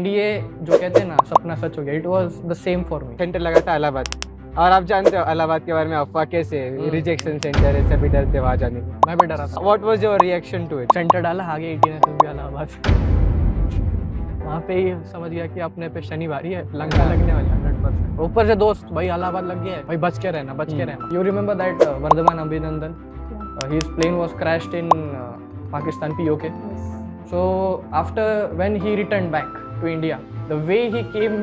NDA जो कहते हैं ना सपना सच हो गया. It was the same for me. Centre लगा था इलाहाबाद. और आप जानते हो इलाहाबाद के बारे में अफवाह कैसे रिजेक्शन सेंटर है, सभी डरते वहाँ जाने के. मैं भी डरा था. What was your reaction to it? Centre डाला आगे 18 एसएस भी इलाहाबाद. वहाँ पे ही समझ गया कि अपने पे शनिवारी है, लंका लगने वाली 100%. ऊपर से दोस्त भाई इलाहाबाद लग गया है भाई, बच के रहना बच के रहना. यू रिमेंबर दैट वर्धमान अभिनंदन, his plane was crashed in Pakistan POK. So after when he returned back to India, the way he came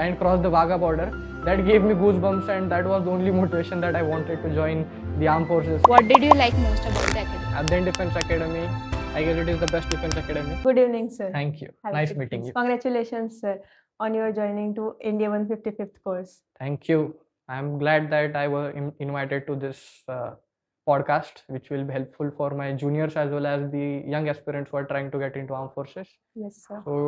and crossed the Wagah border, that gave me goosebumps, and that was the only motivation that I wanted to join the armed forces. What did you like most about the academy? Adhan Defense Academy, I guess it is the best defense academy. Good evening, sir. Thank you. Have a Nice seat, meeting please. you. Congratulations, sir, on your joining to India 155th course. Thank you. I am glad that I was invited to this podcast, which will be helpful for my juniors as well as the young aspirants who are trying to get into armed forces. Yes, sir. So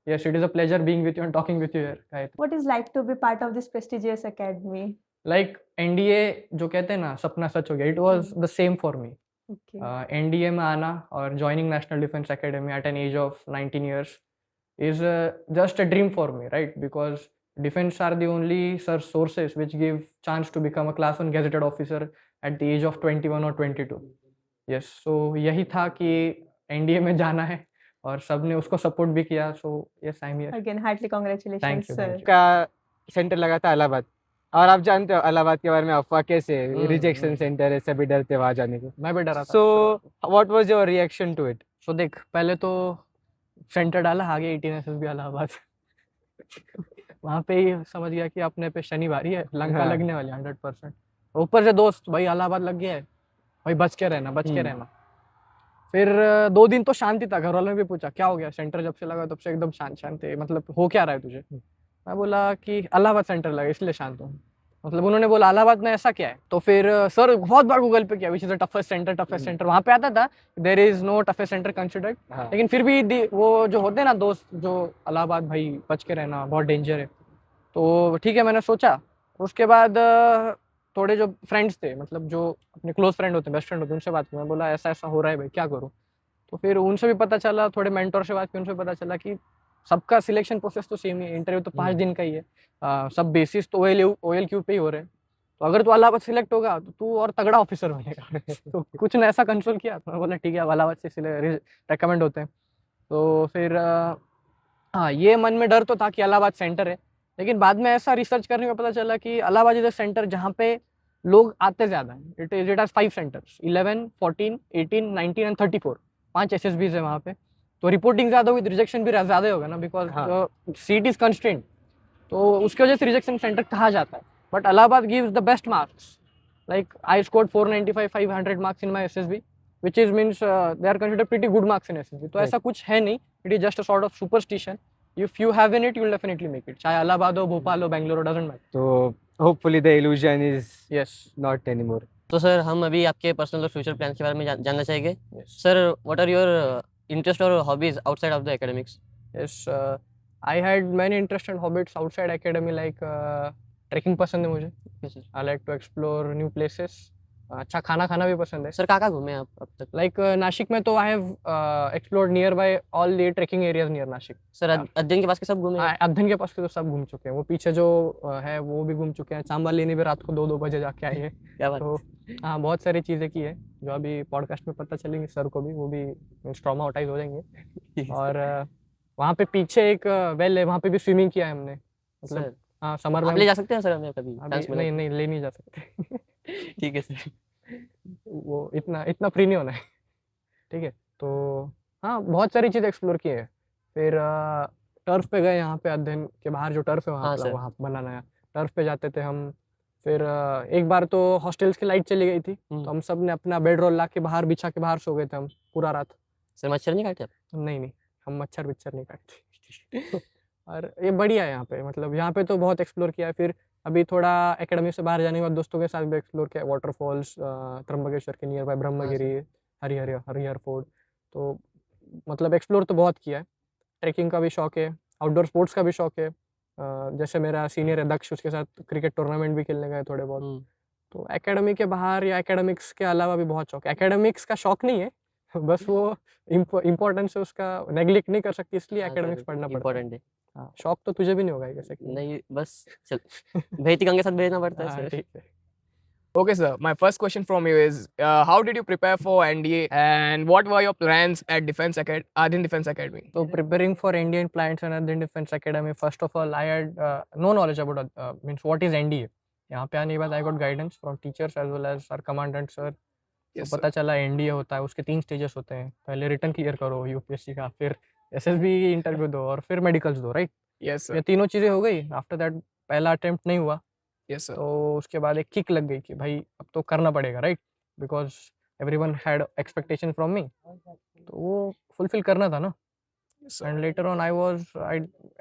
yes, it is a pleasure being with you and talking with you here, Gayatri. What is like to be part of this prestigious academy? Like NDA जो कहते हैं ना सपना सच हो गया. It was the same for me. Okay. NDA में आना और joining National Defense Academy at an age of 19 years is just a dream for me, right? Because defense are the only sources which give chance to become a class 1 gazetted officer at the age of 21 or 22. Yes, so यही था कि NDA में जाना है और सबने उसको support भी किया. So yes, I'm here. Again, heartily congratulations, Thank you, sir. thank you. का सेंटर लगा था इलाहाबाद. और आप जानते हो इलाहाबाद के बारे में अफवाह कैसे रिजेक्शन सेंटर है, सभी डरते वहाँ जाने के. मैं भी डरा था. So what was your reaction to it? So देख पहले तो सेंटर डाला आगे 18 एसएस भी इलाहाबाद. वहाँ पे ही समझ गया कि अपने पे शनिवारी है, लंका हाँ. लगने वाली 100%. ऊपर से दोस्त भाई इलाहाबाद लग गया है भाई, बच के रहना बच के रहना. फिर 2 दिन तो शांति था. घर वालों ने भी पूछा क्या हो गया, सेंटर जब से लगा तब से एकदम शांत शांत है, मतलब हो क्या रहा है तुझे. मैं बोला कि इलाहाबाद सेंटर लगा इसलिए शांत हूँ. मतलब उन्होंने बोला इलाहाबाद में ऐसा क्या है. तो फिर सर बहुत बार गूगल पे किया which is the toughest centre. वहाँ पे आता था there is no toughest centre considered. लेकिन फिर भी वो जो होते हैं ना दोस्त जो इलाहाबाद भाई बच के रहना बहुत डेंजर है. तो ठीक है मैंने सोचा. उसके बाद थोड़े जो फ्रेंड्स थे, मतलब जो अपने क्लोज फ्रेंड होते हैं, बेस्ट फ्रेंड होते हैं, उनसे बात की. मैं बोला ऐसा ऐसा हो रहा है भाई क्या करूँ. तो फिर उनसे भी पता चला, थोड़े मेंटोर से बात की, उनसे पता चला कि सबका सिलेक्शन प्रोसेस तो सेम ही है. इंटरव्यू तो 5 दिन का ही है. सब बेसिस तो OLQ पे ही हो रहे हैं. तो अगर तू इलाहाबाद सिलेक्ट होगा तो तू और तगड़ा ऑफिसर बनेगा. तो कुछ ने ऐसा कंसोल किया. तो मैं बोला ठीक है इलाहाबाद से रेकमेंड होते हैं. तो फिर हाँ ये मन में डर तो था कि इलाहाबाद सेंटर है. लेकिन बाद में ऐसा रिसर्च करने में पता चला कि इलाहाबाद इज अ सेंटर जहाँ पे लोग आते ज़्यादा हैं. It has 5 centres 11, 14, 18, 19 and 34. 5 SSBs है वहाँ पे. तो रिपोर्टिंग ज़्यादा हुई, रिजेक्शन भी ज़्यादा होगा ना, बिकॉज सीट इज कंस्ट्रेंट. तो उसकी वजह से रिजेक्शन सेंटर कहा जाता है. But Allahabad gives the best marks. Like I scored 495 500 marks in my SSB, which is means they are considered pretty good marks in SSB. तो ऐसा कुछ है नहीं. It is just a sort of superstition. If you have in it, you will definitely make it. चाहे इलाहाबाद हो, भोपाल हो, Bangalore, doesn't matter. तो hopefully the illusion is Yes. Not anymore. तो सर हम अभी आपके पर्सनल और फ्यूचर प्लान्स के बारे में जानना चाहेंगे. Yes. Sir what are your interest और hobbies outside of the academics? Yes. I had many interest and hobbies outside academy, like trekking पसंद है मुझे. I like to explore new places. अच्छा खाना खाना भी पसंद है. सर कहाँ घूमे आप अब तक? Like नासिक में तो I have explored nearby all the trekking areas near Nashik. Sir अध्ययन के पास के सब घूमे आप? अध्ययन के पास के तो सब घूम चुके हैं. वो पीछे जो है वो भी घूम चुके हैं. सांबा लेने भी रात को 2-2 बजे जाके आए हैं. क्या बात. तो हाँ बहुत सारी चीज़ें की है जो अभी पॉडकास्ट में पता चलेंगी सर को भी, वो भी ट्रॉमाटाइज हो जाएंगे. और वहाँ पे पीछे एक वेल है, वहाँ पे भी स्विमिंग किया है हमने. मतलब सर हाँ समर आप में ले जा सकते हैं सर हमें कभी चांस मिला? नहीं ले नहीं जा सकते. ठीक है सर. वो इतना फ्री नहीं होना है. ठीक है. तो हाँ बहुत सारी चीज़ एक्सप्लोर की है. फिर टर्फ पे गए. यहाँ पे अध्ययन के बाहर जो टर्फ है हाँ, सर. वहाँ बना नया टर्फ पे जाते थे हम. फिर एक बार तो हॉस्टल्स की लाइट चली गई थी, तो हम सब ने अपना बेड रोल ला के बाहर बिछा के बाहर सो गए थे हम पूरा रात. सर मच्छर नहीं काटे आप? नहीं हम मच्छर नहीं काटते. और ये बढ़िया है यहाँ पे. मतलब यहाँ पे तो बहुत एक्सप्लोर किया है. फिर अभी थोड़ा एकेडमी से बाहर जाने के बाद दोस्तों के साथ भी एक्सप्लोर किया. वाटरफॉल्स त्र्यंबकेश्वर के near by, Brahmagiri, Harihar fort. तो मतलब एक्सप्लोर तो बहुत किया है. ट्रैकिंग का भी शौक है, आउटडोर स्पोर्ट्स का भी शौक है. जैसे मेरा सीनियर है दक्ष, उसके साथ क्रिकेट टूर्नामेंट भी खेलने गए थोड़े बहुत. तो एकेडमी के बाहर या एकेडमिक्स के अलावा भी बहुत शौक है. एकेडमिक्स का शौक नहीं है, बस वो इम्पोर्टेंस है उसका नेग्लेक्ट नहीं कर सकती, इसलिए हाँ, एकेडमिक्स सर, पढ़ना पड़ता है. इम्पोर्टेंट है. हाँ शौक तो तुझे भी नहीं होगा कैसे नहीं बस चल भेजती गंगे साथ भेजना पड़ता है हाँ सर ठीक है Okay, sir. My first question from you is how did you prepare for NDA and what were your plans at Ardent Defense Academy? So preparing for Indian plants and Indian Defense Academy, first of all, I had no knowledge about means what is NDA. यहाँ पे आने के बाद I got guidance from teachers as well as our commandant sir. Yes, तो पता चला NDA होता है, उसके 3 स्टेजेस होते हैं. पहले रिटर्न क्लियर करो यूपीएससी का, फिर SSB इंटरव्यू दो और फिर मेडिकल्स दो, राइट? Yes, sir. ये तीनों चीज़ें हो गई. आफ्टर दैट पहला अटेम्प्ट नहीं हुआ. Yes, sir. तो उसके बाद एक किक लग गई कि भाई अब तो करना पड़ेगा, right? Because everyone had expectation from me. तो वो फुलफिल करना था ना. Yes, sir. And later on, I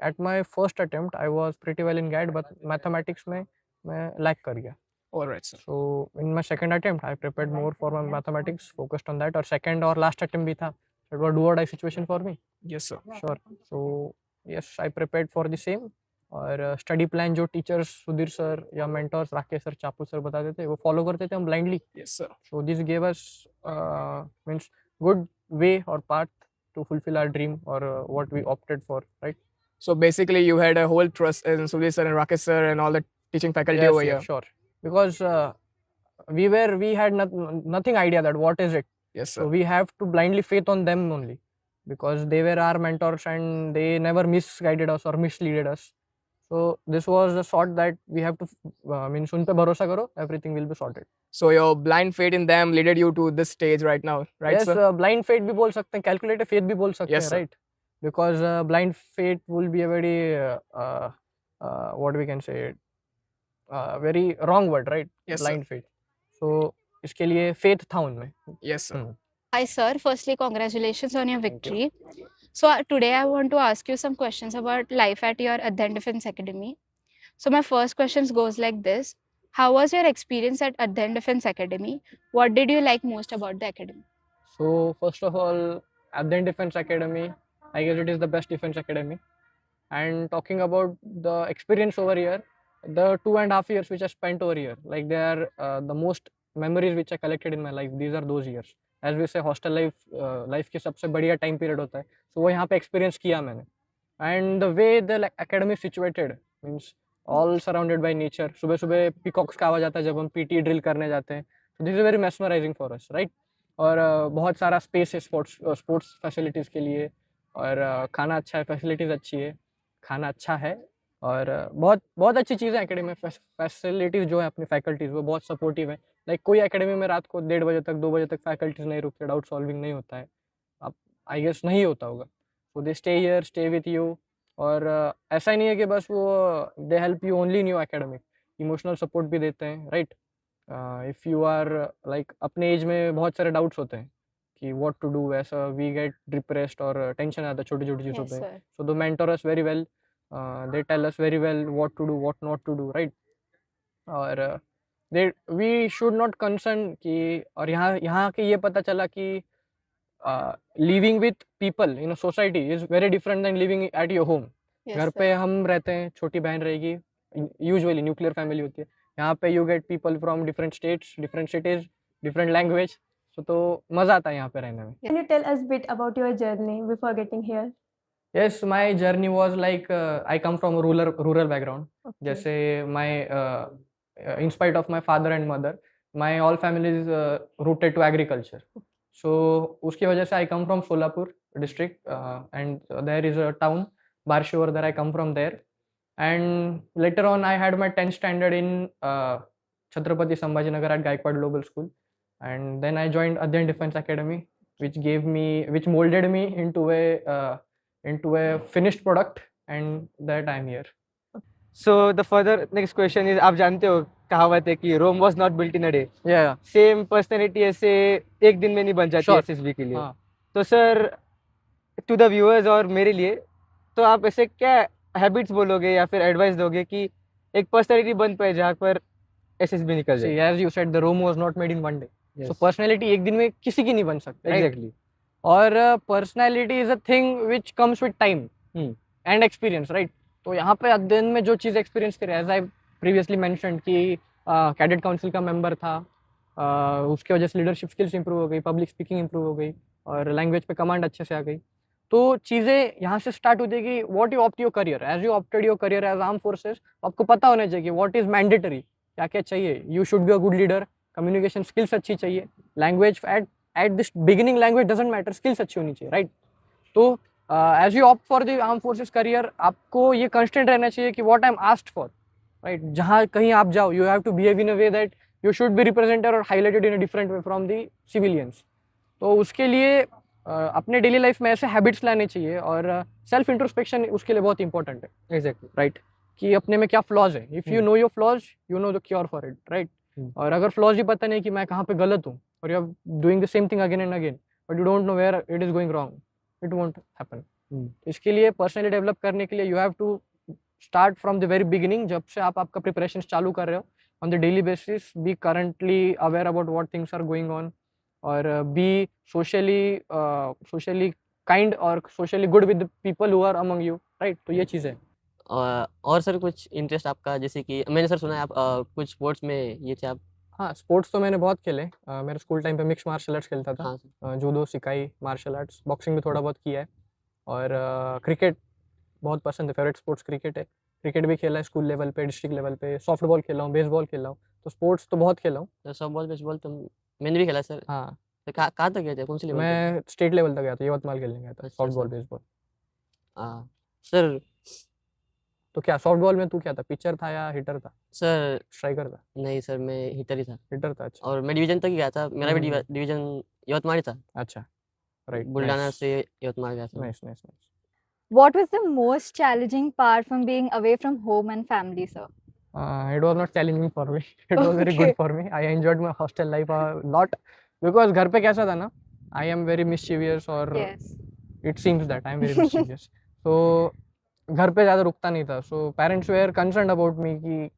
at my first attempt, I was pretty well in GAT, but mathematics में मैं lack कर गया. All right, sir. So in my second attempt, I prepared more for my mathematics, focused on that. और second और last attempt भी था. It was do or die situation for me. Yes, sir. Sure. So yes, I prepared for the same. और study plan जो teachers Sudhir sir या mentors Rakesh sir चापू sir बताते थे वो फॉलो करते थे हम blindly. Yes, sir. So this gave us means good way or path to fulfill our dream or what we opted for, right? So basically, you had a whole trust in Sudhir sir and Rakesh sir and all the teaching faculty over here. Sure. Because we had nothing idea that what is it. Yes, So sir. we have to blindly faith on them only because they were our mentors and they never misguided us or misleaded us. So this was the sort that we have to means उन पे भरोसा करो, everything will be sorted. So your blind faith in them led you to this stage right now, right, Yes, sir? blind faith भी बोल सकते हैं, calculated faith भी बोल सकते Yes, हैं, sir. right? Because blind faith will be a very what we can say very wrong word, right? Yes, sir. Blind faith. So इसके लिए faith था उनमें. Yes, sir. Hi, sir. Firstly, congratulations on your Thank you. victory. So, today I want to ask you some questions about life at your Adhan Defense Academy. So, my first question goes like this. How was your experience at Adhan Defense Academy? What did you like most about the academy? So first of all, Adhan Defense Academy, I guess it is the best defense academy. And talking about the experience over here, the 2.5 years which I spent over here, like they are the most memories which I collected in my life. These are those years. As we say, hostel life के सबसे बढ़िया time period होता है. So वो यहाँ पे experience किया मैंने. And the way the academy is situated means all surrounded by nature. सुबह सुबह peacocks का आवाज आता है जब हम PT drill करने जाते हैं. So this is very mesmerizing for us, right? और बहुत सारा स्पेस है स्पोर्ट्स फैसिलिटीज़ के लिए और खाना अच्छा है, फैसिलिटीज़ अच्छी है, खाना अच्छा है और बहुत बहुत अच्छी चीज़ें एकेडमी में. फैसिलिटीज़ जो है अपनी फैकल्टीज़ वो बहुत सपोर्टिव है. लाइक कोई एकेडमी में रात को 1:30 बजे तक 2 बजे तक फैकल्टीज़ नहीं रुकते, डाउट सॉल्विंग नहीं होता है. अब आई गेस नहीं होता होगा. So they stay here, stay with you. और ऐसा ही नहीं है कि बस वो they help you only in your academic, emotional support भी देते हैं, right? If you are like अपने एज में बहुत सारे डाउट्स होते हैं कि व्हाट टू डू, ऐसा वी गेट डिप्रेस्ड और टेंशन आता है छोटी छोटी चीज़ों Yes, पे. sir. So they mentor us very well, they tell us very well what to do what not to do, right? और they we should not concern कि और यहाँ के ये पता चला कि living with people in a society is very different than living at your home. Yes, घर sir. पे हम रहते हैं, छोटी बहन रहेगी, यूजुअली न्यूक्लियर फैमिली होती है. यहाँ पे you get people from different states, different cities, different language. तो मज़ा आता है यहाँ पे रहने में. Can you tell us a bit about your journey before getting here? Yes, my journey was like I come from a rural background. Okay. जैसे my in spite of my father and mother, my all family is rooted to agriculture. So उसकी वजह से I come from Solapur district and there is a town Barshiwar that I come from there. And later on I had my 10th standard in Chhatrapati Sambhajinagar at Gaikwad Global School. And then I joined Adhan Defense Academy, which molded me into a finished product, and that I'm here. So the further next question is, आप जानते हो कहावत है कि Rome was not built in a day. Yeah. Same personality ऐसे एक दिन में नहीं बन जाती Sure. एसएसबी के लिए. हाँ. तो सर टू द व्यूअर्स और मेरे लिए तो आप ऐसे क्या हैबिट्स बोलोगे या फिर एडवाइस दोगे कि एक पर्सनैलिटी बन पाए जहाँ पर एसएसबी निकल See, जाए? as you said, the Rome was not made in one day. Yes. So personality एक दिन में किसी की नहीं बन सकती. right? Exactly. और personality is a thing which comes with time and experience, right? तो यहाँ पे अध्ययन में जो चीज़ एक्सपीरियंस करे, एज आई प्रीवियसली मैंशनड कि कैडेट काउंसिल का मेंबर था, उसकी वजह से लीडरशिप स्किल्स इंप्रूव हो गई, पब्लिक स्पीकिंग इंप्रूव हो गई और लैंग्वेज पे कमांड अच्छे से आ गई. तो चीज़ें यहाँ से स्टार्ट होती है कि what you opt your career, as you opted your career as arm forces, आपको पता होना चाहिए कि व्हाट इज मैंडेटरी, क्या क्या चाहिए. You should be a good leader, communication skills अच्छी चाहिए, language at this beginning language doesn't matter, skills अच्छी होनी चाहिए, राइट. तो as you opt for the arm forces career, आपको ये कंस्टेंट रहना चाहिए कि what I am asked for, right. जहाँ कहीं आप जाओ, you have to behave in a way that you should be represented और highlighted in a different way from the civilians. तो उसके लिए अपने डेली लाइफ में ऐसे हैबिट्स लाने चाहिए, और सेल्फ इंट्रोस्पेक्शन उसके लिए बहुत इंपॉर्टेंट है, एग्जैक्टली. राइट. कि अपने में क्या फ्लॉज है. If you know your flaws, you know the cure for it, right. और अगर फ्लॉज ही पता नहीं कि मैं कहाँ पे गलत हूँ, और you are doing the same thing again and again, but you don't know where it is going wrong, it won't happen. इसके लिए पर्सनली डेवलप करने के लिए you have to start from the very beginning. जब से आप आपका preparation चालू कर रहे हो, on the daily basis be currently aware about what things are going on, और बी सोशली काइंड और socially good with people who are among you, right. तो ये चीज़ है. और सर कुछ इंटरेस्ट आपका, जैसे कि मैंने सर सुना है आप कुछ स्पोर्ट्स में ये थे आप. हाँ, स्पोर्ट्स तो मैंने बहुत खेले. मेरे स्कूल टाइम पे मिक्स मार्शल आर्ट्स खेलता था. हाँ सर. जूडो, सिकाई, मार्शल आर्ट्स, बॉक्सिंग भी थोड़ा बहुत किया है, और क्रिकेट बहुत पसंद है. फेवरेट स्पोर्ट्स क्रिकेट है. क्रिकेट भी खेला है स्कूल लेवल पे, डिस्ट्रिक्ट लेवल पे. सॉफ्ट बॉल खेला हूँ, बेसबॉल खेला हूँ. तो स्पोर्ट्स तो बहुत खेला हूँ. तो सॉफ्टबॉल बेसबॉल तो मैंने भी खेला सर. हाँ, तो कहाँ तक गए थे, कौन सी लेवल पे? मैं स्टेट लेवल तक गया था, यवतमाल खेलने गया था, अच्छा सॉफ्ट बॉल सर. बेसबॉल. हाँ सर. तो क्या सॉफ्ट बॉल में तू क्या था, पिचर था या हिटर था, सर स्ट्राइकर था? नहीं सर, मैं हिटर ही था, हिटर था. अच्छा. और मैं डिवीजन तक ही गया था. मेरा भी हम्म. डिवीजन यवतमाल ही था. अच्छा, राइट. बुल्डाना से यवतमाल गया था. Nice nice nice. What was the most challenging part from being away from home and family, sir? It was not challenging for me. It was very good Okay. for me. I enjoyed my hostel life a lot, because घर पे कैसा था ना, I am very mischievous, और Yes. it seems that I am very mischievous. So घर पे ज़्यादा रुकता नहीं था. So parents were concerned about me कि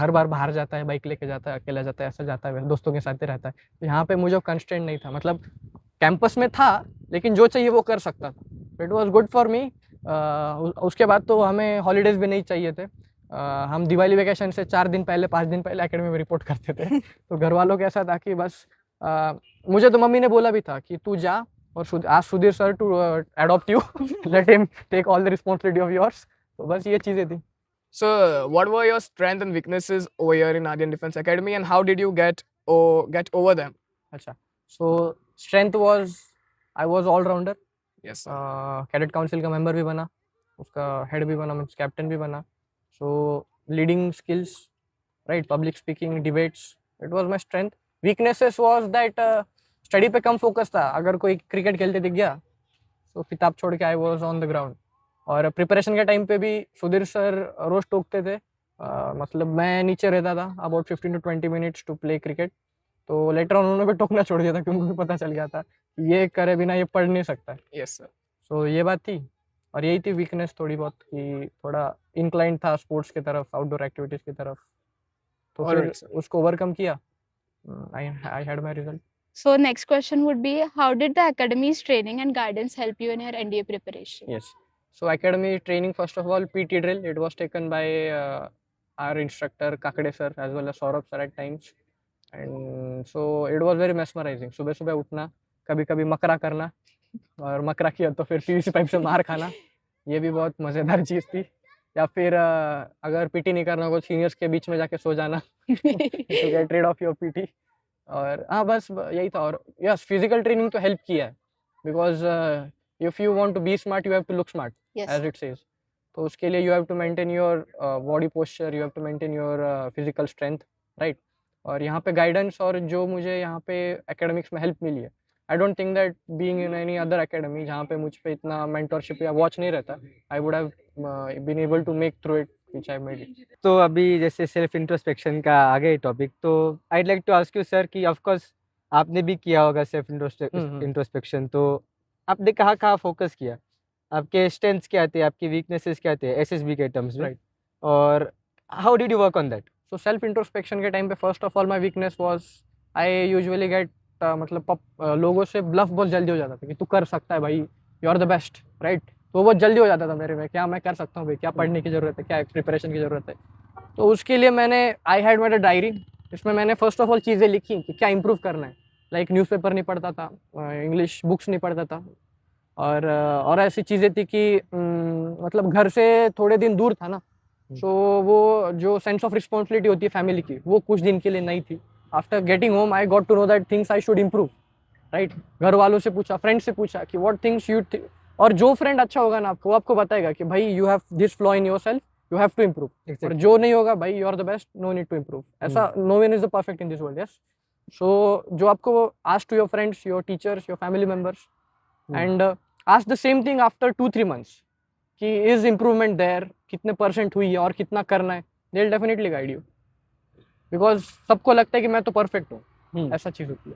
हर बार बाहर जाता है, बाइक लेके जाता है, अकेला जाता है, ऐसा जाता है, दोस्तों के साथ ही रहता है. तो यहाँ पे मुझे कंस्टेंट नहीं था. मतलब कैंपस में था, लेकिन जो चाहिए वो कर सकता था. It was good for me. उसके बाद तो हमें हॉलीडेज भी नहीं चाहिए थे. हम दिवाली वेकेशन से 4 दिन पहले, 5 दिन पहले एकेडमी में रिपोर्ट करते थे. तो घर वालों के ऐसा था कि बस मुझे तो मम्मी ने बोला भी था कि तू जा, और आज Sudhir sir to adopt you, let him take all the responsibility of yours. तो बस ये चीज़ें थी. So, what were your strengths and weaknesses over here in Aryan Defense Academy, and how did you get over them? अच्छा. So strength was, I was allrounder. Yes. Cadet council का member भी बना, उसका हेड भी बना, means captain भी बना. So leading skills, right, public speaking, debates, it was my strength. Weaknesses was that study पे कम फोकस था. अगर कोई क्रिकेट खेलते दिख गया तो किताब छोड़ के I was on the ground. और प्रिपरेशन के टाइम पे भी सुधीर सर रोज टोकते थे. मतलब मैं नीचे रहता था about 15 to 20 minutes to play cricket. तो लेटर ऑन उन्होंने भी टोकना छोड़ दिया था, क्योंकि उनको पता चल गया था कि ये करे बिना ये पढ़ नहीं सकता. Yes, sir. सो ये बात थी. और यही थी वीकनेस थोड़ी बहुत, कि थोड़ा इंक्लाइंड था स्पोर्ट्स की तरफ, आउटडोर एक्टिविटीज़ की तरफ. तो फिर Alright, sir. उसको ओवरकम किया. I had my result. So next question would be, how did the academy's training and guidance help you in your NDA preparation? Yes. So academy training, first of all, PT drill. It was taken by our instructor Kakade sir as well as Saurabh sir at times, and so it was very mesmerizing. सुबह सुबह उठना, कभी कभी मकरा करना, और मकरा किया तो फिर पीवीसी पाइप से मार खाना, ये भी बहुत मज़ेदार चीज़ थी. या फिर अगर पीटी नहीं करना हो तो सीनियर्स के बीच में जाके सो जाना, to get rid of your PT. और हाँ, बस यही था. और यस, फिजिकल ट्रेनिंग तो हेल्प किया है, because if you want to be smart you have to look smart, Yes. As it says. तो उसके लिए you have to maintain your body posture, you have to maintain your physical strength, right. और यहाँ पे guidance और जो मुझे यहाँ पे एकेडमिक्स में हेल्प मिली है, I don't think that being in any other academy जहाँ पे मुझ पे इतना मेंटरशिप या वॉच नहीं रहता, I would have been able to make through it which I made it. तो अभी जैसे सेल्फ इंट्रोस्पेक्शन का आ गया टॉपिक, तो I'd like to ask you sir कि ऑफ कोर्स आपने भी किया होगा सेल्फ इंट्रोस्पेक्शन, तो आपने कहाँ फोकस किया, आपके स्ट्रेंथ्स क्या थे, आपके वीकनेसेस क्या थे एसएसबी के टर्म्स में, Right. और how did you work on that? So self introspection के टाइम पे first of all my weakness was, I usually get मतलब लोगों से ब्लफ बहुत जल्दी हो जाता था कि तू कर सकता है भाई, you are the best, right. तो बहुत जल्दी हो जाता था मेरे में, क्या मैं कर सकता हूँ भाई, क्या पढ़ने की ज़रूरत है, क्या प्रिपरेशन की ज़रूरत है. तो उसके लिए मैंने, I had made a diary, इसमें मैंने फर्स्ट ऑफ ऑल चीज़ें लिखी कि क्या इंप्रूव करना है. लाइक न्यूज़पेपर नहीं पढ़ता था, इंग्लिश बुक्स नहीं पढ़ता था, और ऐसी चीज़ें थी कि मतलब घर से थोड़े दिन दूर था ना, सो वो जो सेंस ऑफ रिस्पॉन्सिबिलिटी होती है फैमिली की, वो कुछ दिन के लिए नहीं थी. After getting home I got to know that things I should improve, right. घर वालों से पूछा, फ्रेंड से पूछा कि व्हाट थिंग्स यू, और जो फ्रेंड अच्छा होगा ना आपको, वो आपको बताएगा कि भाई you have this flaw in yourself, you have to improve. और Exactly. जो नहीं होगा भाई, you are the best, no need to improve. ऐसा no one is the perfect in this world. Yes. So जो आपको ask to your friends, your teachers, your family members, and ask the same thing after 2-3 months कि is improvement there, कितने percent हुई है और कितना करना है. They will definitely guide you, because सबको लगता है कि मैं तो परफेक्ट हूँ, ऐसा चीज होती है.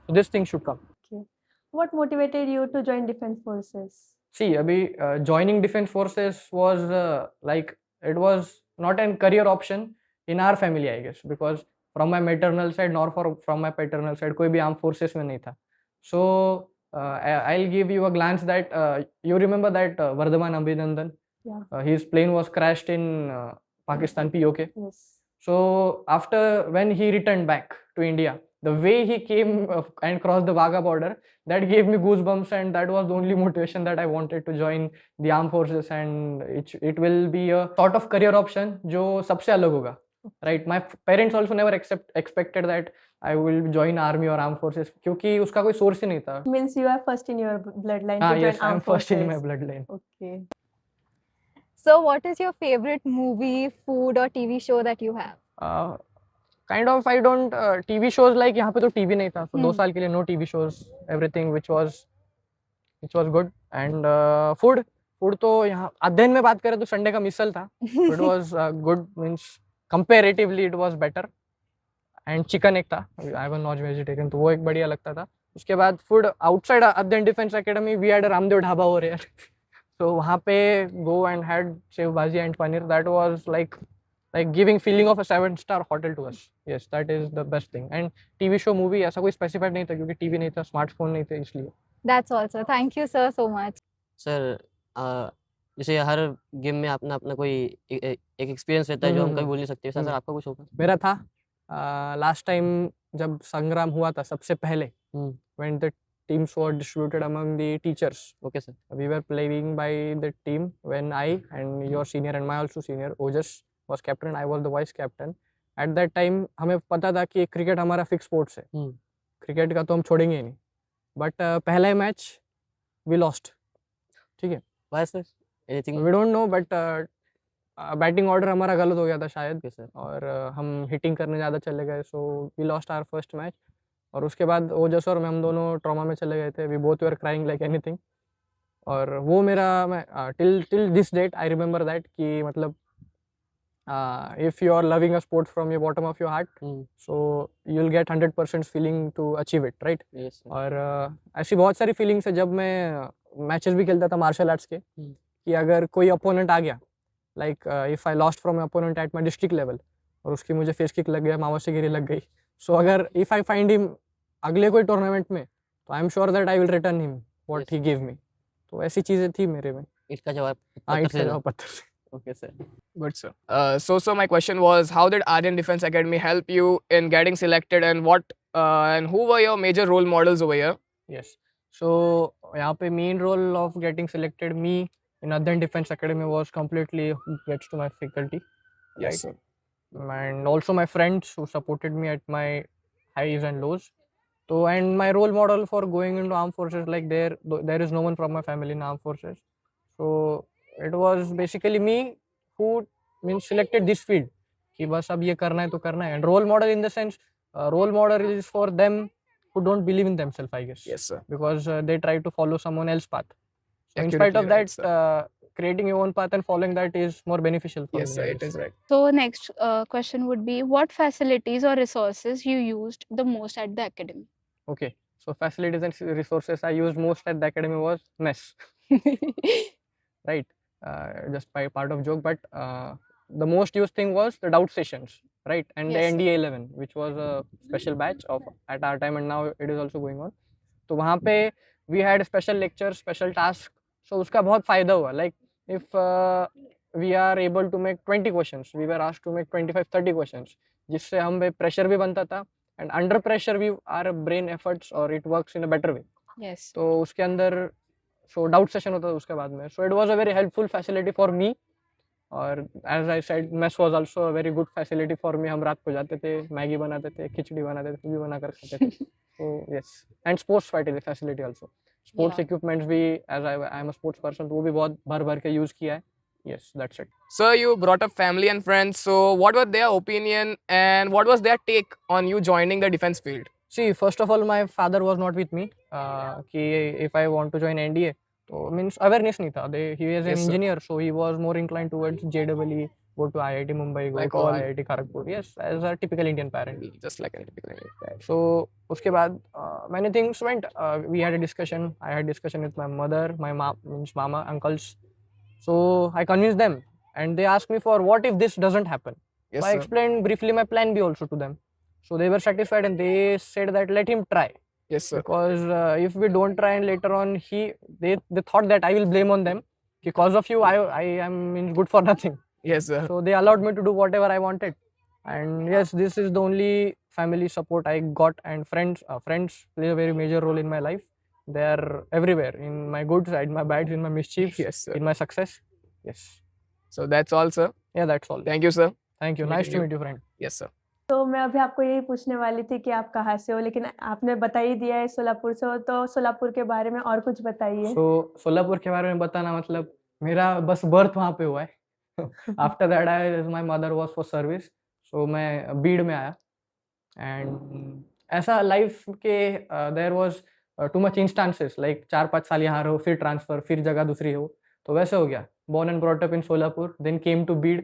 So this thing should come. What motivated you to join Defense Forces? See, abhi joining defense forces was like, it was not a career option in our family, I guess, because from my maternal side nor from my paternal side कोई भी armed forces में नहीं था. So I'll give you a glance that you remember that Vardhaman Abhinandan, his plane was crashed in Pakistan, POK. Yes. So after, when he returned back to India, the way he came and crossed the Wagah border, that gave me goosebumps, and that was the only motivation that I wanted to join the armed forces, and it will be a sort of career option जो सबसे अलग होगा, right. My parents also never expected that I will join army or armed forces, क्योंकि उसका कोई source ही नहीं था. Means you are first in your bloodline to join Yes, I am armed first in my forces. bloodline. Okay. So, what is your favorite movie, food, or TV show that you have? Kind of, I don't TV shows, like यहाँ पे तो TV नहीं था, so 2 साल के लिए no TV shows, everything which was good. And food तो यहाँ अध्ययन में बात करें तो संडे का मिसल था. It was good, means comparatively it was better. And chicken एक था, I was not vegetarian, तो वो एक बढ़िया लगता था. उसके बाद food outside अध्ययन defence academy, we had a Ramdev dhaba over here. So वहाँ पे go and had सेव भाजी and paneer. That was like giving feeling of a 7-star hotel to us. Yes, that is the best thing. And TV show, movie ऐसा कोई specified नहीं था, क्योंकि TV नहीं था, smartphone नहीं थे, इसलिए. That's all, sir. Thank you, sir, so much. Sir जैसे हर गेम में अपना अपना कोई एक एक्सपीरियंस रहता है जो हम कभी भूल नहीं सकते, वैसा सर आपका कुछ होगा? मेरा था लास्ट टाइम जब संग्राम हुआ था सबसे पहले, when the teams were distributed among the teachers. Okay sir. We were playing by the team when I and your senior and my also senior Ojas was captain, I was the vice captain. At that time हमें पता था कि cricket हमारा fix sports है, cricket का तो हम छोड़ेंगे ही नहीं. बट पहला मैच वी लॉस्ट. ठीक है. Why sir? Anything? We don't know, but batting order हमारा गलत हो गया था शायद, ओके सर. और हम हिटिंग करने ज़्यादा चले गए, so we lost our first match. और उसके बाद ओजस और मैं, हम दोनों ट्रॉमा में चले गए थे. We both were crying like anything. और वो मेरा, मैं till this date I remember that कि मतलब if you are loving a sport from your bottom of your heart, so you'll get 100% feeling to achieve it, right? Yes, sir. और ऐसी बहुत सारी फीलिंग्स है जब मैं मैचेस भी खेलता था मार्शल आर्ट्स के, कि अगर कोई अपोनेंट आ गया, like if I lost from opponent at my district level, और उसकी मुझे फेस किक लग गया, मावशीगिरी लग गई, सो अगर इफ आई फाइंड हिम अगले कोई टूर्नामेंट में, तो I am sure that I will return him what he give me. तो ऐसी चीज़ें थी मेरे में. इसका जवाब हाँ, पत्थर इसका से जवाब पत्थर से. Okay sir. Good, sir. So my question was, how did Aryan Defense Academy help you in getting selected, and and who were your major role models over here? Yes. So यहाँ पे main role of getting selected me in Aryan Defense Academy was completely gets to my faculty. Yes, right? sir. And also my friends who supported me at my highs and lows. So, and my role model for going into armed forces, like there is no one from my family in armed forces. So it was basically me who means selected this field कि बस अब ये करना है तो करना है. And role model in the sense, role model is for them who don't believe in themselves, I guess. Yes, sir. Because they try to follow someone else's path. So in spite of Accurately that, right, creating your own path and following that is more beneficial for Yes, me, sir. I It guess. is right. So next question would be, what facilities or resources you used the most at the academy? Okay. So facilities and resources I used most at the academy was mess. Right. Just by part of joke, but the most used thing was the doubt sessions, right? And Yes, the NDA 11, which was a special batch of at our time, and now it is also going on. तो वहाँ पे we had special lectures, special tasks. So उसका बहुत फायदा हुआ. Like if we are able to make 20 questions, we were asked to make 25-30 questions, जिससे हम पे pressure भी बनता था, and under pressure we our brain efforts or it works in a better way. Yes. तो उसके अंदर सो डाउट सेशन होता था उसके बाद में, so it was a very helpful facility for me. और as I said mess was also a very good facility for me. हम रात को जाते थे, मैगी बनाते थे, खिचड़ी बनाते थे, कुछ भी बना कर खाते थे। So yes, and sports facility also, sports Yeah. Equipments भी, as I am a sports person, तो वो भी बहुत भर भर के यूज़ किया है। Yes, that's it. Sir, you brought up family and friends. So, what was their opinion and what was their take on you joining the defense field? See, first of all, my father was not with me. कि if I want to join NDA, तो means awareness नहीं था. He is an Yes, sir. engineer, so he was more inclined towards JEE, go to IIT Mumbai, go Like to all- IIT Kharagpur. Yes, as a typical Indian parent. Just like a typical Indian guy. So उसके बाद many things went. We had a discussion. I had discussion with my mother, my mom, means mama, uncles. So I convinced them, and they asked me for what if this doesn't happen. Yes, So I sir. explained briefly my plan B also to them. So they were satisfied and they said that let him try, Yes, sir. because if we don't try and later on they thought that I will blame on them, because of you I am good for nothing. Yes, sir. So they allowed me to do whatever I wanted, and yes, this is the only family support I got, and friends play a very major role in my life. They are everywhere, in my good side, my bad, in my mischiefs, Yes, sir. in my success. Yes, So that's all, sir. yeah, that's all. Thank you, sir. Thank you. Meeting Nice to you. meet you, friend. Yes, sir. तो मैं अभी आपको यही पूछने वाली थी कि आप कहाँ से हो, लेकिन आपने बता ही दिया है सोलापुर से हो, तो सोलापुर के बारे में और कुछ बताइए। सो सोलापुर के बारे में बताना मतलब मेरा बस बर्थ वहाँ पे हुआ है। After that I my mother was for service, so मैं बीड़ में आया, एंड ऐसा लाइफ के there was too much instances, like 4-5 साल यहाँ रहो, फिर ट्रांसफर, फिर जगह दूसरी हो, तो वैसे हो गया। Born and brought up in Solapur, then came to Beed,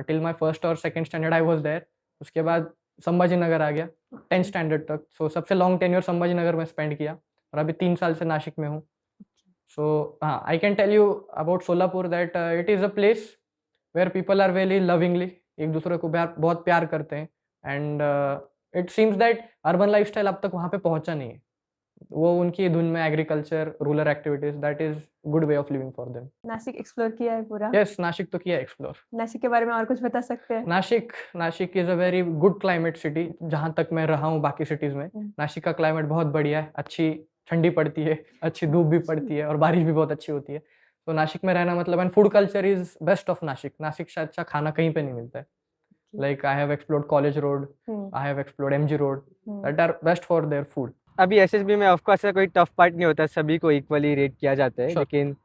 till my first और second standard I was there. उसके बाद संभाजी नगर आ गया 10th स्टैंडर्ड तक, सो सबसे लॉन्ग टेन्योर संभाजी नगर में स्पेंड किया, और अभी 3 साल से नासिक में हूँ। सो हाँ, I can tell you about Solapur that it is a place where people are very lovingly, एक दूसरे को बहुत प्यार करते हैं, and it seems that urban lifestyle अब तक वहाँ पे पहुँचा नहीं है। वो उनकी धुन में agriculture, rural activities, that is good way of living for them. Nashik explore किया है पूरा? यस, नासिक तो किया एक्सप्लोर। नासिक के बारे में और कुछ बता सकते हैं? Nashik is a very good climate city, जहाँ तक मैं रहा हूँ बाकी सिटीज़ में। नासिक का क्लाइमेट बहुत बढ़िया है, अच्छी ठंडी पड़ती है, अच्छी धूप भी पड़ती है, और बारिश भी बहुत अच्छी होती है। तो नासिक में रहना मतलब, and food culture is best of Nashik. Nashik से अच्छा खाना कहीं पे नहीं मिलता है। Like I have explored college road, I have explored MG road, that are best for their food. अभी एसएसबी में ऑफ कोर्स ऐसा कोई टफ पार्ट नहीं होता, सभी को इक्वली रेट किया जाता है, Sure. लेकिन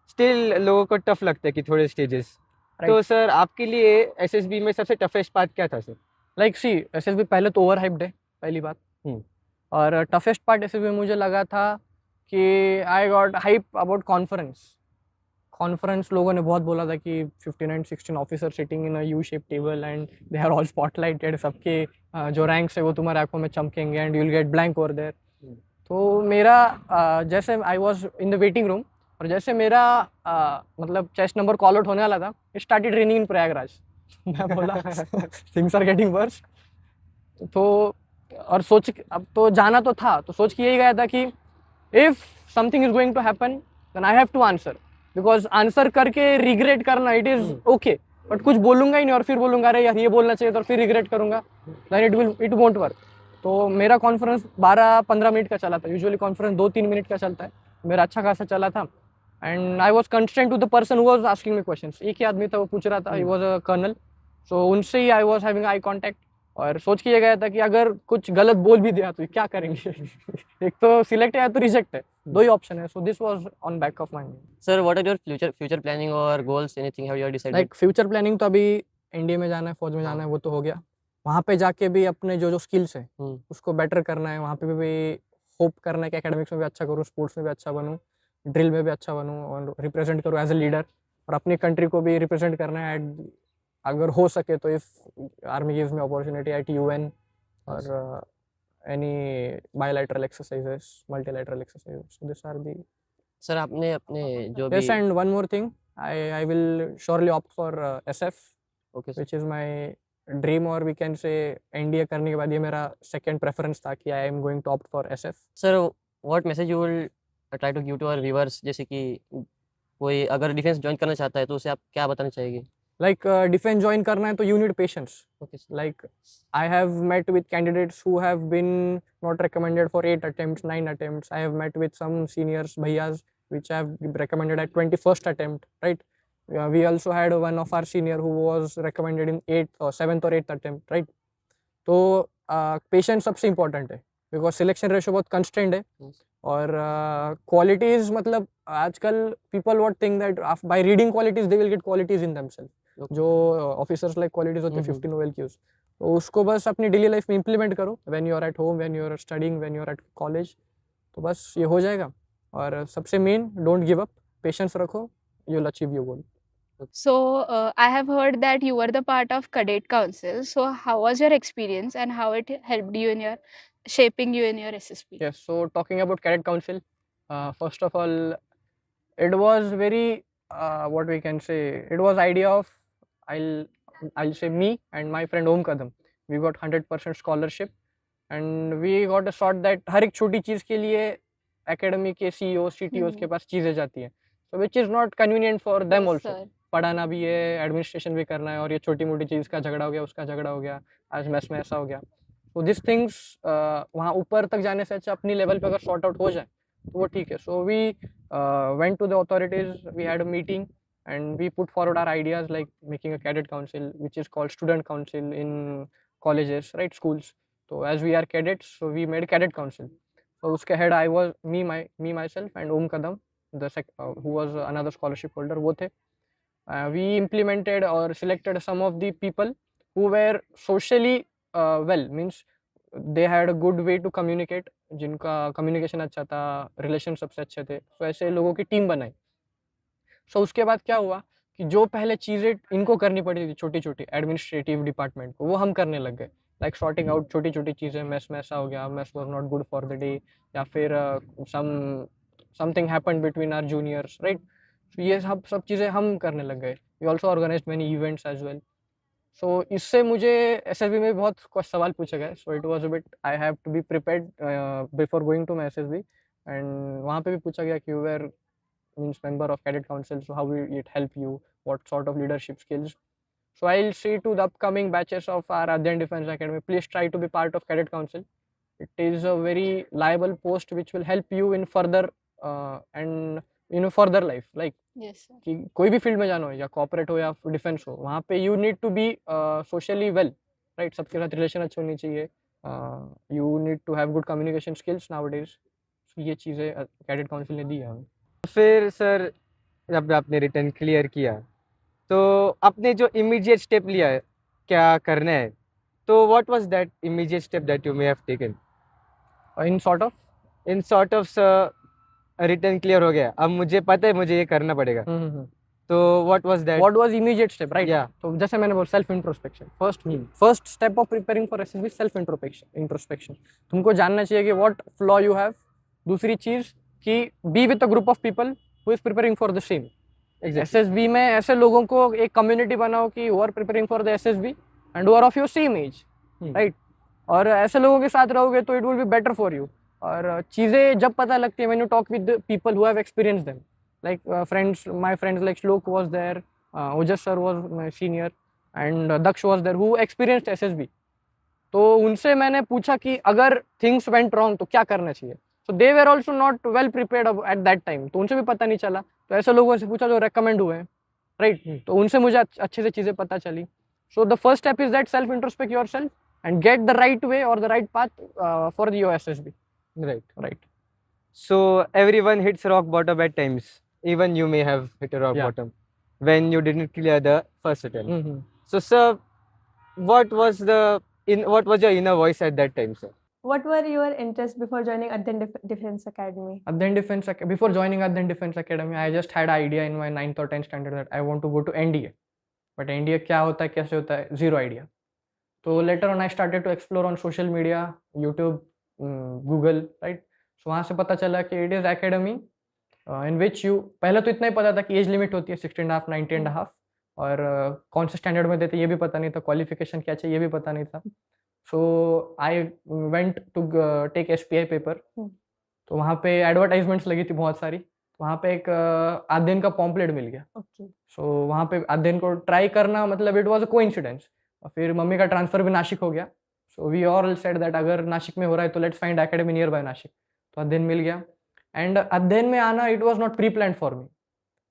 स्टिल लोगों को टफ लगता है कि थोड़े स्टेजेस। Right. तो सर आपके लिए एसएसबी में सबसे टफेस्ट पार्ट क्या था सर? लाइक सी, एसएसबी पहले तो ओवर हाइप्ड है, पहली बात। और टफेस्ट पार्ट एसएसबी में मुझे लगा था कि I got hype about conference. लोगों ने बहुत बोला था कि 15 and 16 officer sitting in a U shape table and they are all spotlighted, सबके जो रैंक्स है वो तुम्हारे आंखों में चमकेंगे, and you will get blank over there. तो मेरा जैसे I was in the waiting room, और जैसे मेरा मतलब चेस्ट नंबर कॉल आउट होने वाला था, इट स्टार्टेड रेनिंग इन प्रयागराज। मैं बोला थिंग्स आर गेटिंग वर्स। तो और अब तो जाना तो था, तो सोच के यही गया था कि if something is going to happen then I have to answer, because answer करके रिग्रेट करना इट इज ओके, बट कुछ बोलूंगा ही नहीं और फिर बोलूंगा अरे यार ये बोलना चाहिए था और फिर रिग्रेट करूंगा, देन इट वोंट वर्क। तो मेरा कॉन्फ्रेंस 12-15 मिनट का चला था, यूजुअली कॉन्फ्रेंस 2-3 मिनट का चलता है, मेरा अच्छा खासा चला था, and I was constraint to the person who was asking me questions. एक ही आदमी था वो पूछ रहा था, he was a colonel, so उनसे ही I was having eye contact, और सोच के ये गया था कि अगर कुछ गलत बोल भी दिया तो क्या करेंगे। एक तो सिलेक्ट है या तो रिजेक्ट है, दो ही ऑप्शन है, so this was on back of mind. Sir what are your future planning और goals, anything have you decided? Like future planning तो अभी एनडीए में जाना है, फौज में जाना है, वो तो हो गया। वहाँ पे जाके भी अपने जो स्किल्स हैं उसको बेटर करना है, वहाँ पे भी होप करना है कि एकेडमिक्स में भी अच्छा करूँ, स्पोर्ट्स में भी अच्छा बनूँ, ड्रिल में भी अच्छा बनूँ, और रिप्रेजेंट करूँ एज ए लीडर, और अपनी कंट्री को भी रिप्रेजेंट करना है अगर हो सके तो, if army gives me opportunity at UN और any bilateral exercises, multilateral exercises, so this are the. Sir आपने अपने जो भी yes, and one more thing, I will surely opt for SF, okay which is my dream, और we can say NDA करने के बाद ये मेरा सेकंड प्रेफरेंस था कि I am going to opt for SF. Sir what message you will try to give to our viewers, जैसे कि कोई अगर डिफेंस ज्वाइन करना चाहता है तो उसे आप क्या बताना चाहेंगे? लाइक डिफेंस ज्वाइन करना है तो you need patience. Okay sir. Like I have met with candidates who have been not recommended for 8 attempts, 9 attempts. I have met with some seniors, bhaiyas, which I have recommended at 21st attempt, right? We also had one of our senior who was recommended in 8th or 7th or 8th attempt, right? तो patience सबसे important है, because selection ratio बहुत constrained है. Yes. और qualities मतलब आजकल people what think that by reading qualities they will get qualities in themselves. Okay. जो officers like qualities होती है 50 नोवेल की, तो उसको बस अपनी डेली लाइफ में इम्प्लीमेंट करो. When you are at home, when you are studying, when you are at college, तो बस ये हो जाएगा. और सबसे main, don't give up, patience रखो, you will achieve your goal. So, I have heard that you were the part of cadet council. So, how was your experience and how it helped you in your shaping you in your SSB? Yes, so talking about cadet council, first of all, it was very what we can say, it was idea of I'll say me and my friend Om Kadam. We got 100% scholarship and we got a thought that हर एक छोटी चीज़ के लिए academy के CEOs, CTOs के पास चीज़ें जाती हैं, so which is not convenient for them Yes, also. sir. पढ़ाना भी है, एडमिनिस्ट्रेशन भी करना है, और ये छोटी मोटी चीज़ का झगड़ा हो गया, उसका झगड़ा हो गया, आज मैथ्स में ऐसा हो गया. तो दिस थिंग्स वहाँ ऊपर तक जाने से अच्छा अपनी लेवल पे अगर सॉर्ट आउट हो जाए तो वो ठीक है. So we went to the authorities, we had a meeting and we put forward our ideas like making a cadet council which is called student council in colleges, right, schools. तो as we are cadets, so we made cadet council. तो उसके head I was me myself and Om Kadam, the who was another scholarship holder, वो थे. We implemented or selected some of the people who were socially well, means they had a good way to communicate, जिनका communication अच्छा था, relations सबसे अच्छे थे, so ऐसे लोगों की टीम बनाई. so उसके बाद क्या हुआ कि जो पहले चीज़ें इनको करनी पड़ी थी छोटी छोटी एडमिनिस्ट्रेटिव डिपार्टमेंट को, वो हम करने लग गए. लाइक सॉर्टिंग आउट छोटी छोटी चीज़ें, मैथ्स में ऐसा हो गया, maths was not good for the day, या फिर something happened between our juniors, right. ये सब चीज़ें हम करने लग गए. We also organised many events as well. So इससे मुझे एसएसबी में बहुत कुछ सवाल पूछे गए. So it was a bit, I have to be prepared before going to my SSB. And वहाँ पे भी पूछा गया कि you were means member of cadet council, so how will it help you, what sort of leadership skills. So I'll say to the upcoming batches of our Adyan Defense Academy, please try to be part of cadet council. It is a very liable post which will help you in further and further life, like Yes, sir. कि कोई भी field में जाना हो, या corporate हो या defence हो, वहाँ पे you need to be socially well, right. सबके साथ रिलेशन अच्छे होनी चाहिए, you need to have good communication skills nowadays. ये चीज़ें कैडेट काउंसिल ने दी है हमें. फिर सर जब आपने रिटर्न क्लियर किया तो आपने जो इमीडिएट स्टेप लिया है क्या करना है, तो what was that immediate step that you may have taken in sort of return clear हो गया, अब मुझे पता है मुझे ये करना पड़ेगा, तो what was that? What was immediate step, right. Yeah. तो जैसे मैंने बोला, self introspection. First step of preparing for SSB, self introspection. तुमको जानना चाहिए कि व्हाट फ्लॉ यू हैव. दूसरी चीज कि be with a group of people who is preparing for the same. SSB में ऐसे लोगों को एक कम्युनिटी बनाओ कि who are preparing for the SSB and who are of your same age, right. और ऐसे लोगों के साथ रहोगे तो it will be better for you. और चीज़ें जब पता लगती है, when you talk with people who have experience them, like my friends like Shlok was there, Ojas sir was my senior, and Daksh was there who experienced SSB. तो उनसे मैंने पूछा कि अगर things went wrong तो क्या करना चाहिए. So they were also not well prepared at that time, तो उनसे भी पता नहीं चला. तो ऐसे लोगों से पूछा जो recommend हुए हैं, right. तो उनसे मुझे अच्छे से चीज़ें पता चली. So the first step is that self introspect yourself and get the right way or the right path for your SSB. Right. So everyone hits rock bottom at times. Even you may have hit a rock Yeah. bottom when you didn't clear the first attempt. Mm-hmm. So sir, what was your inner voice at that time, sir? What were your interests before joining Adyan Defense Academy? Before joining Adyan Defense Academy, I just had an idea in my 9th or 10th standard that I want to go to NDA. But NDA क्या होता है, कैसे होता है, zero idea. So later on I started to explore on social media, YouTube, Google, right. So वहाँ से पता चला कि it is academy in which you, पहले तो इतना ही पता था कि एज लिमिट होती है 16.5, 19.5, और कौन से स्टैंडर्ड में देते ये भी पता नहीं था, क्वालिफिकेशन क्या चाहिए ये भी पता नहीं था. So I went to take SPI paper. तो वहाँ पे एडवर्टाइजमेंट्स लगी थी बहुत सारी. वहाँ पे एक अध्ययन का पॉम्पलेट मिल गया. सो वहाँ पे अध्ययन को ट्राई करना, मतलब इट वाज अ कोइंसिडेंस. और फिर मम्मी का ट्रांसफर भी नासिक हो गया. So we all said that अगर नासिक में हो रहा है तो let's find academy near by Nashik. तो अध्ययन मिल गया. एंड अध्ययन में आना it was not pre planned for me,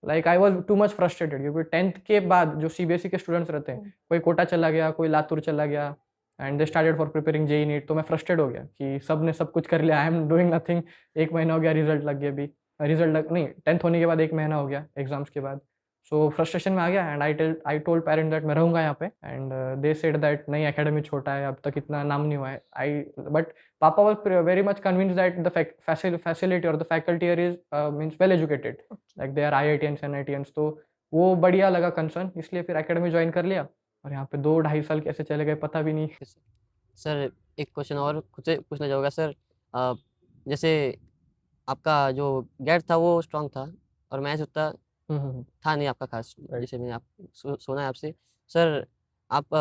like I was too much frustrated, क्योंकि 10th के बाद जो सीबीएसई के स्टूडेंट्स रहते हैं, कोई कोटा चला गया, कोई लातूर चला गया, and they started for preparing JEE NEET. तो मैं फ्रस्ट्रेट हो गया कि सब ने सब कुछ कर लिया, आई एम डूइंग नथिंग। 1 महीना हो गया, रिजल्ट लग गया, अभी रिजल्ट लग नहीं 10th होने के बाद 1 महीना हो गया एग्जाम्स के बाद। सो फ्रस्ट्रेशन में आ गया, and I told parent that मैं रहूँगा यहाँ पे, एंड दे सेड दैट नहीं एकेडमी छोटा है, अब तक इतना नाम नहीं हुआ है। बट पापा was very much convinced that the facility और the faculty here is means well educated, like they are IITians NITians। तो वो बढ़िया लगा कंसर्न, इसलिए फिर एकेडमी ज्वाइन कर लिया, और यहाँ पे 2-2.5 साल कैसे चले गए पता भी नहीं। सर एक क्वेश्चन और खुद से पूछना चाहूँगा सर, जैसे आपका जो गेट था वो स्ट्रांग था और मैच उतना था नहीं आपका खास, जैसे मैंने सुना है आपसे सर, आप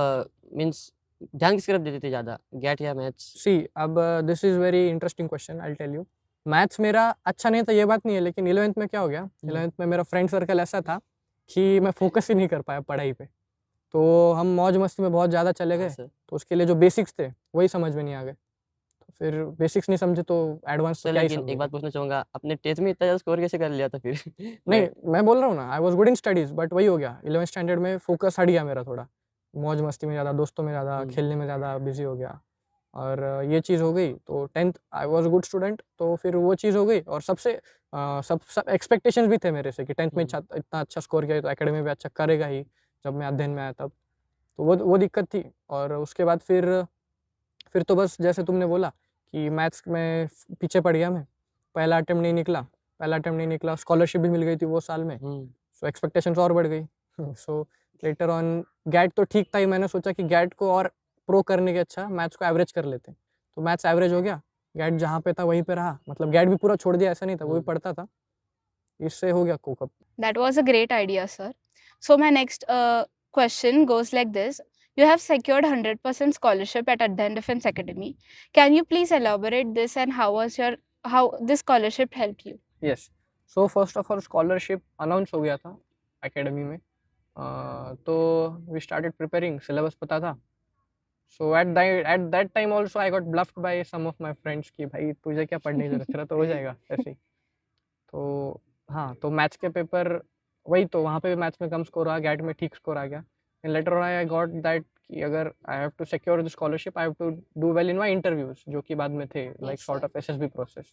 मीन्स ध्यान किस तरफ देते थे ज़्यादा, गेट या मैथ्स? सी अब this is very interesting question, I tell you. Maths मेरा अच्छा नहीं था ये बात नहीं है, लेकिन 11th में क्या हो गया, 11th में मेरा फ्रेंड सर्कल ऐसा था कि मैं फोकस ही नहीं कर पाया पढ़ाई पे। तो हम मौज मस्ती में बहुत ज़्यादा चले गए, सर तो उसके लिए जो बेसिक्स थे वही समझ में नहीं आ गए। तो फिर बेसिक्स नहीं समझे तो एडवांस तो सर क्या ही लेकिन एक समझेंगे। बात पूछना चाहूँगा, अपने 10th में इतना ज़्यादा स्कोर कैसे कर लिया था फिर? नहीं मैं बोल रहा हूँ ना, I was good in studies, but वही हो गया 11th स्टैंडर्ड में फोकस हट गया मेरा थोड़ा, मौज मस्ती में ज़्यादा, दोस्तों में ज़्यादा, खेलने में ज़्यादा बिजी हो गया, और ये चीज़ हो गई। तो 10th I was good student, तो फिर वो चीज़ हो गई, और सबसे सब सब एक्सपेक्टेशंस भी थे मेरे से कि 10th में इतना अच्छा स्कोर किया तो एकेडमी में अच्छा करेगा ही, जब मैं अध्ययन में आया तब। तो वो दिक्कत थी, और उसके बाद फिर तो बस जैसे तुमने बोला कि मैथ्स में पीछे पड़ गया मैं, पहला अटेम्प्ट नहीं निकला, स्कॉलरशिप भी मिल गई थी वो साल में, सो एक्सपेक्टेशंस और बढ़ गई। सो लेटर ऑन गैट तो ठीक था ही, मैंने सोचा कि गैट को और प्रो करने के अच्छा मैथ्स को एवरेज कर लेते हैं, तो मैथ्स एवरेज हो गया, गैट जहाँ पे था वहीं पे रहा, मतलब गैट भी पूरा छोड़ दिया ऐसा नहीं था, वो भी पढ़ता था, इससे हो गया कोकअप। That was a great idea, sir. So my next question goes like this. You have secured 100% scholarship at Adhan Defense Academy. Can you please elaborate this and how this scholarship helped you? Yes, so first of all scholarship announce हो गया था academy में, तो we started preparing, syllabus पता था। So at that time also I got bluffed by some of my friends कि भाई तुझे क्या पढ़ने की जरूरत, तेरा तो हो जाएगा ऐसे ही। तो हाँ, तो मैथ्स के पेपर वही, तो वहाँ पे भी मैथ्स में कम स्कोर आ, गैट में ठीक स्कोर आ गया, and later on I got that कि अगर I have to secure the scholarship I have to do well in my interviews, जो कि बाद में थे like sort of SSB process.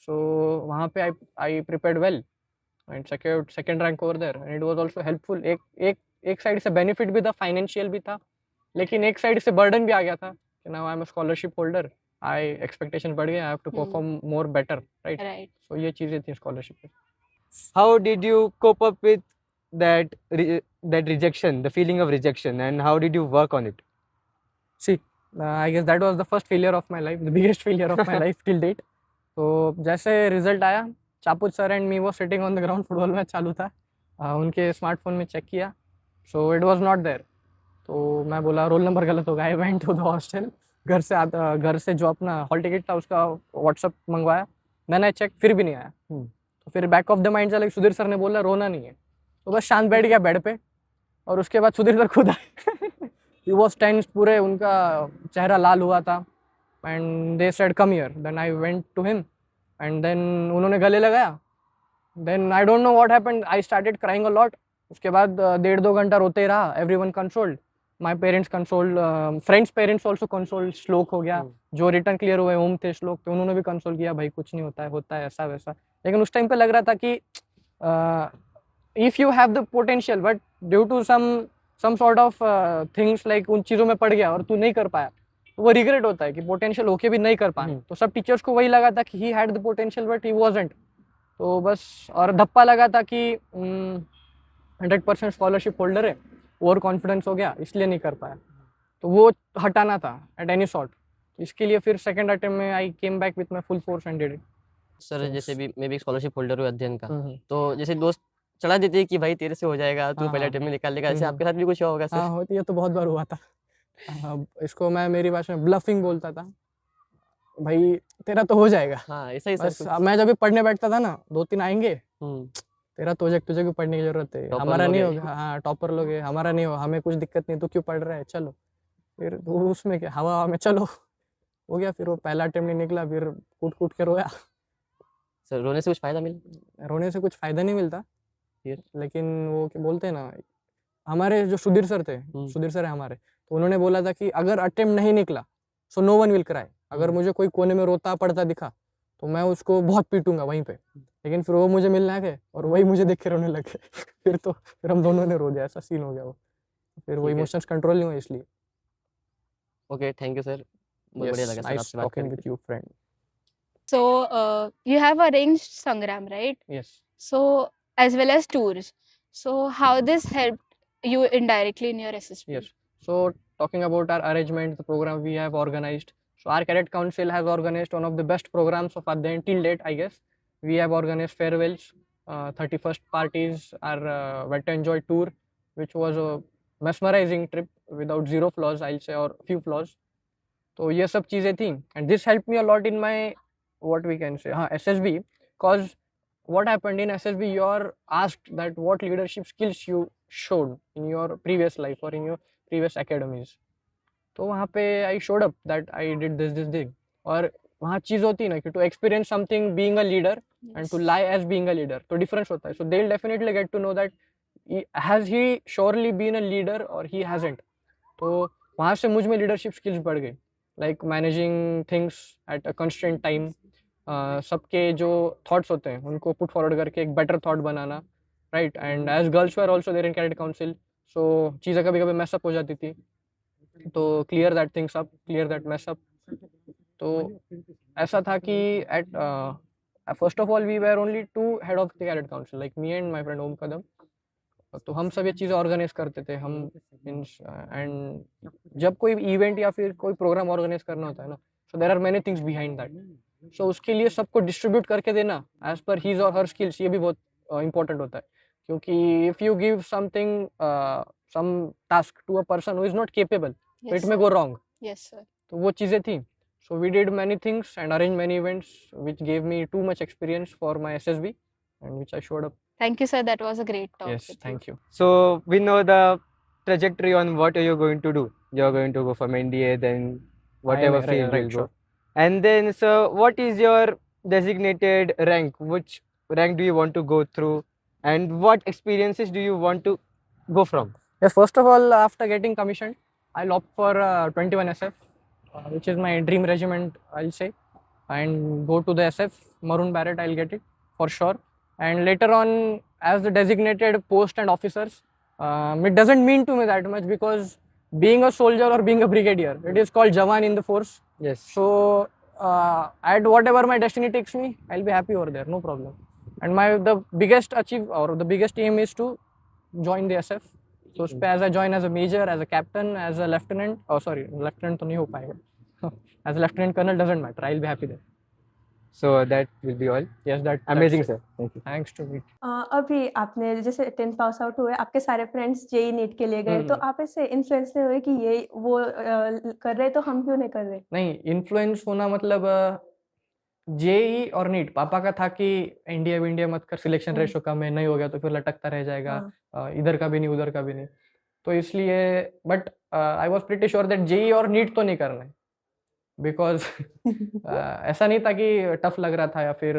So वहाँ पे I prepared well and secured second rank over there, and it was also helpful। एक side से benefit भी था, फाइनेंशियल भी था, लेकिन एक साइड से बर्डन भी आ गया था कि now I am a scholarship holder, I expectation बढ़ गए, I have to perform more better, right. Right. So ये चीज़ें थी स्कॉलरशिप पे। How did you cope up with that rejection, the feeling of rejection, and how did you work on it? See I guess that was the first failure of my life, the biggest failure of my life till date. तो जैसे result आया, Chaput sir and me वो sitting on the ground, football match चालू था, उनके smartphone में check किया, so it was not there. तो मैं बोला रोल नंबर गलत होगा, I went to the hostel, घर से जो अपना हॉल टिकट था उसका व्हाट्सअप मंगवाया, देन आई चेक, फिर भी नहीं आया। तो फिर बैक ऑफ द माइंड चला कि सुधीर सर ने बोला रोना नहीं है, तो बस शांत बैठ गया बेड पे, और उसके बाद सुधीर सर खुद आए। ही वाज टेंस, पूरे उनका चेहरा लाल हुआ था, and they said come here, then I went to him, and then उन्होंने गले लगाया, then I don't know what happened, I started crying a lot. उसके बाद 1.5-2 घंटा रोते ही रहा, everyone consoled, my parents consoled, friends parents also consoled, Shlok हो गया, जो रिटर्न क्लियर हुए ओम थे श्लोक, तो उन्होंने भी कंसोल किया, भाई कुछ नहीं होता है ऐसा वैसा। लेकिन उस टाइम पे लग रहा था कि if you have the potential, but due to some sort of things like उन चीज़ों में पड़ गया और तू नहीं कर पाया, तो वो रिग्रेट होता है कि पोटेंशियल होके भी नहीं कर पाए। तो सब टीचर्स को वही लगा था कि he had the potential but he wasn't, तो बस, और धप्पा लगा था कि 100% स्कॉलरशिप होल्डर है, ओवर कॉन्फिडेंस हो गया इसलिए नहीं कर पाया, तो वो हटाना था एट एनी सॉर्ट। इसके लिए फिर सेकंड अटेम्प्ट में I came back with my full force and did it. Sir जैसे भी मैं भी स्कॉलरशिप होल्डर हूँ अध्ययन का, तो जैसे दोस्त चढ़ा देते हैं कि भाई तेरे से हो जाएगा, तू पहले अटेम्प्ट में निकाल लेगा, ऐसे आपके साथ भी कुछ हुआ होगा सर? हाँ होती है, तो बहुत बार हुआ था। इसको मैं मेरी भाषा में ब्लफिंग बोलता था, भाई तेरा तो हो जाएगा। हाँ ऐसा ही बस सर। मैं जब भी पढ़ने बैठता था ना, 2-3 आएंगे, हम्म, तेरा तो हो जाएगा, तुझे भी पढ़ने की जरूरत है, टॉपर हमारा लोग नहीं हैं। होगा, हाँ टॉपर लोग है, हमारा नहीं हो, हमें कुछ दिक्कत नहीं, तू क्यों पढ़ रहा है, चलो। फिर वो उसमें क्या, हवा में चलो, हो गया। फिर वो पहला अटेम्प्ट नहीं निकला, फिर कूट कूट के रोया। सर रोने से कुछ फ़ायदा मिला? रोने से कुछ फ़ायदा नहीं मिलता, फिर? लेकिन वो क्या बोलते हैं ना, हमारे जो सुधीर सर थे, सुधीर सर हैं हमारे, तो उन्होंने बोला था कि अगर अटेम्प्ट नहीं निकला, so no one will cry. अगर मुझे कोई कोने में रोता पड़ता दिखा, तो मैं उसको बहुत पीटूँगा वहीं पे। लेकिन फिर वो मुझे मिलने आ गए और वही मुझे देख के रोने लगे। फिर हम दोनों ने रो दिया, ऐसा सीन हो गया वो। फिर वो ठीक है। इमोशंस कंट्रोल नहीं हुए इसलिए। Okay, thank you sir. बहुत बढ़िया लगा सर नाइस आपसे बात टॉकिंग करके। With you friend. So, you have arranged Sangram, right? Yes. So, as well as tours. So, how this helped you indirectly in your SSB? Yes. So talking about our arrangement, the program we have organized. So our cadet council has organized one of the best programs of Adyan till date, I guess. We have organized farewells, 31st parties, our Wet to Enjoy tour, which was a mesmerizing trip without zero flaws, I'll say, or few flaws. तो ये सब चीज़ें थी, and this helped me a lot in my, what we can say, हाँ, SSB, cause what happened in SSB, you are asked that what leadership skills you showed in your previous life or in your previous academies. तो वहाँ पे I showed up that I did this thing. और वहाँ चीज़ होती है ना कि to experience something being a leader and to lie as being a leader, तो difference होता है. So they'll definitely get to know that has he surely been a leader or he hasn't. तो वहाँ से मुझ में leadership skills बढ़ गई, like managing things at a constrained time, सबके जो थॉट्स होते हैं उनको पुट फॉरवर्ड करके एक बेटर थॉट बनाना, right. And as girls were also there in cadet council, so चीज़ें कभी कभी मैसअप हो जाती थी, तो clear that things up, clear that mess up. तो ऐसा था कि at first of all we were only 2 head of the cadet council, like me and my friend Om Kadam. तो हम सब ये चीज़ें ऑर्गेनाइज करते थे हम. एंड जब कोई इवेंट या फिर कोई प्रोग्राम ऑर्गेनाइज करना होता है ना, so there are many things behind that. So उसके लिए सबको डिस्ट्रीब्यूट करके देना एज पर हीज और हर स्किल्स, ये भी बहुत इंपॉर्टेंट होता है. क्योंकि if you give something, some task to a person who is not capable, तो it may go wrong. Yes, sir. तो वो चीज़ें थी. So we did many things and arrange many events which gave me too much experience for my SSB and which I showed up. Thank you, sir. That was a great talk. Yes, with you. thank you. So we know the trajectory on what are you going to do. You're going to go from NDA, then whatever right, field right, you'll sure. go. And then, so what is your designated rank? Which rank do you want to go through? And what experiences do you want to go from? Yes, first of all, after getting commissioned, I'll opt for 21 SF, which is my dream regiment, I'll say, and go to the SF, Maroon Barrett, I'll get it for sure. And later on, as the designated post and officers, it doesn't mean to me that much, because being a soldier or being a brigadier, it is called Jawan in the force. Yes. So at whatever my destiny takes me, I'll be happy over there, no problem. And the biggest the biggest aim is to join the SF. So उस पे as I join as a major, as a captain, as a lieutenant, lieutenant तो नहीं हो पाएगा. As a lieutenant colonel doesn't matter, I'll be happy there. So that will be all. Yes, Amazing, that's it. sir. Thank you. Thanks to meet. अभी आपने जैसे 10th pass out हुए, आपके सारे फ्रेंड्स जेई नीट के लिए गए, तो आप ऐसे इन्फ्लुएंस नहीं हुए कि ये वो कर रहे तो हम क्यों नहीं कर रहे? नहीं, इन्फ्लुएंस होना मतलब जेई और नीट पापा का था कि इंडिया मत कर, सिलेक्शन रेशो कम है, नहीं हो गया तो फिर लटकता रह जाएगा, इधर का भी नहीं उधर का भी नहीं, तो इसलिए. But I was pretty sure that JEE और नीट तो नहीं करना है, बिकॉज ऐसा नहीं था कि टफ लग रहा था या फिर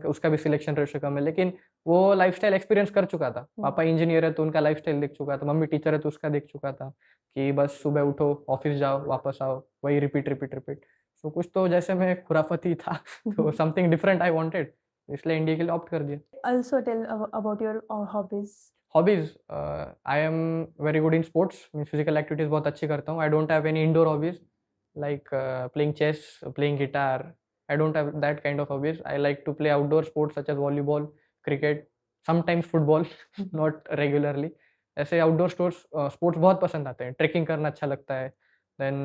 उसका भी सिलेक्शन रेशो कम है, लेकिन वो लाइफस्टाइल एक्सपीरियंस कर चुका था. पापा इंजीनियर है तो उनका लाइफस्टाइल देख चुका था, मम्मी टीचर है तो उसका देख चुका था कि बस सुबह उठो, ऑफिस जाओ, वापस आओ, वही रिपीट. सो कुछ तो जैसे मैं खुराफती था, तो समथिंग डिफरेंट आई वांटेड, इसलिए इंडिया के लिए ऑप्ट कर दिया. Also tell about your hobbies. Hobbies, I am very good in sports, mean physical activities बहुत अच्छी करता हूँ. I don't have any indoor hobbies like playing chess, playing guitar. I don't have that kind of hobbies. I like to play outdoor sports such as volleyball, cricket, sometimes football, not regularly. ऐसे outdoor sports बहुत पसंद आते हैं. Trekking करना अच्छा लगता है, then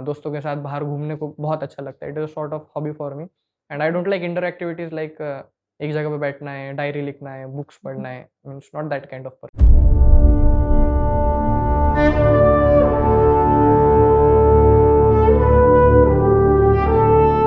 दोस्तों के साथ बाहर घूमने को बहुत अच्छा लगता है. It is a sort of hobby for me. And I don't like indoor activities like एक जगह पे बैठना है, डायरी लिखना है, बुक्स पढ़ना है. Means not that kind of person.